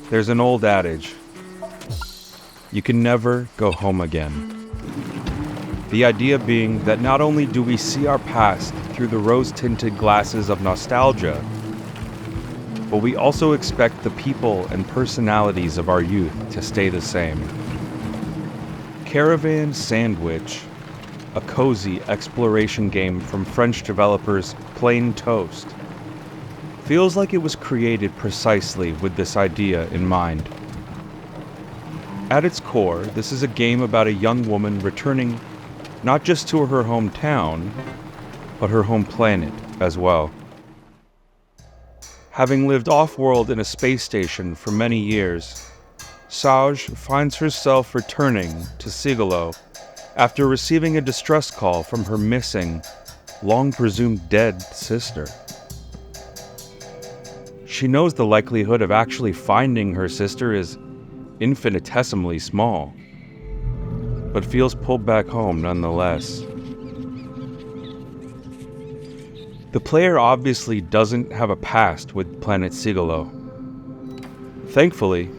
There's an old adage, you can never go home again. The idea being that not only do we see our past through the rose-tinted glasses of nostalgia, but we also expect the people and personalities of our youth to stay the same. Caravan SandWitch, a cozy exploration game from French developers Plain Toast, feels like it was created precisely with this idea in mind. At its core, this is a game about a young woman returning not just to her hometown, but her home planet as well. Having lived off-world in a space station for many years, Sauge finds herself returning to Sigalo after receiving a distress call from her missing, long-presumed dead sister. She knows the likelihood of actually finding her sister is infinitesimally small, but feels pulled back home nonetheless. The player obviously doesn't have a past with planet Sigalo. Thankfully,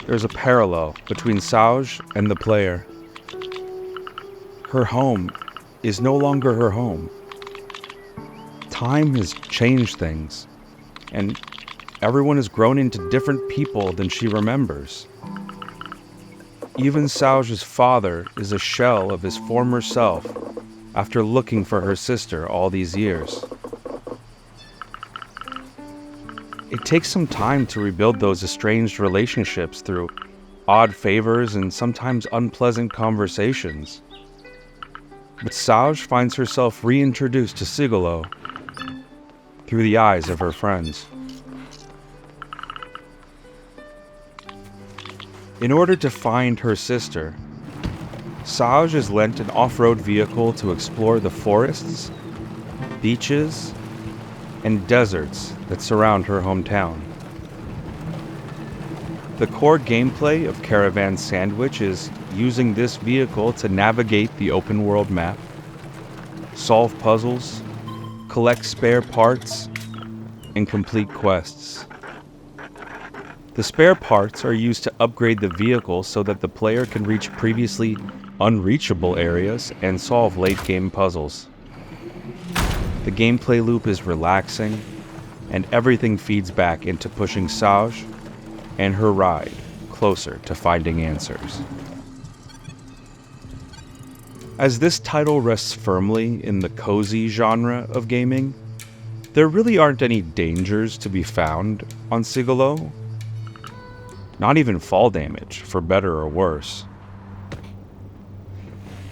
there's a parallel between Sauge and the player. Her home is no longer her home. Time has changed things, and everyone has grown into different people than she remembers. Even Sauge's father is a shell of his former self after looking for her sister all these years. It takes some time to rebuild those estranged relationships through odd favors and sometimes unpleasant conversations. But Sauge finds herself reintroduced to Sigalo through the eyes of her friends. In order to find her sister, Sauge is lent an off-road vehicle to explore the forests, beaches, and deserts that surround her hometown. The core gameplay of Caravan SandWitch is using this vehicle to navigate the open-world map, solve puzzles, collect spare parts, and complete quests. The spare parts are used to upgrade the vehicle so that the player can reach previously unreachable areas and solve late-game puzzles. The gameplay loop is relaxing, and everything feeds back into pushing Sauge and her ride closer to finding answers. As this title rests firmly in the cozy genre of gaming, there really aren't any dangers to be found on Sigalo. Not even fall damage, for better or worse.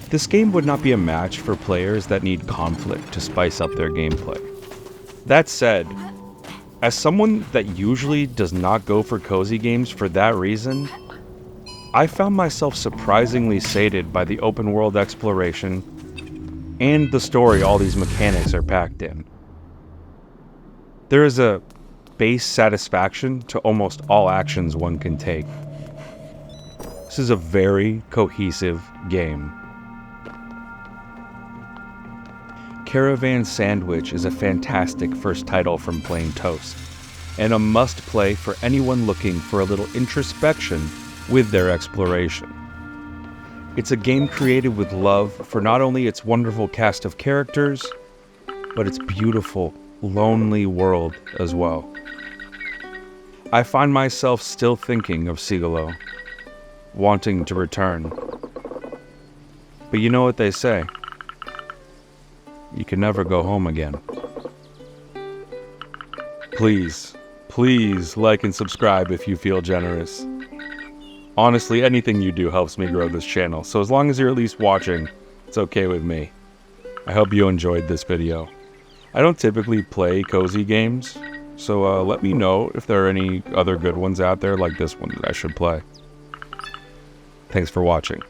This game would not be a match for players that need conflict to spice up their gameplay. That said, as someone that usually does not go for cozy games for that reason, I found myself surprisingly sated by the open world exploration and the story all these mechanics are packed in. There is a base satisfaction to almost all actions one can take. This is a very cohesive game. Caravan SandWitch is a fantastic first title from Plain Toast, and a must-play for anyone looking for a little introspection with their exploration. It's a game created with love for not only its wonderful cast of characters, but its beautiful, lonely world as well. I find myself still thinking of Sigalo, wanting to return. But you know what they say, you can never go home again. Please like and subscribe if you feel generous. Honestly, anything you do helps me grow this channel, so as long as you're at least watching, it's okay with me. I hope you enjoyed this video. I don't typically play cozy games, so let me know if there are any other good ones out there like this one that I should play. Thanks for watching.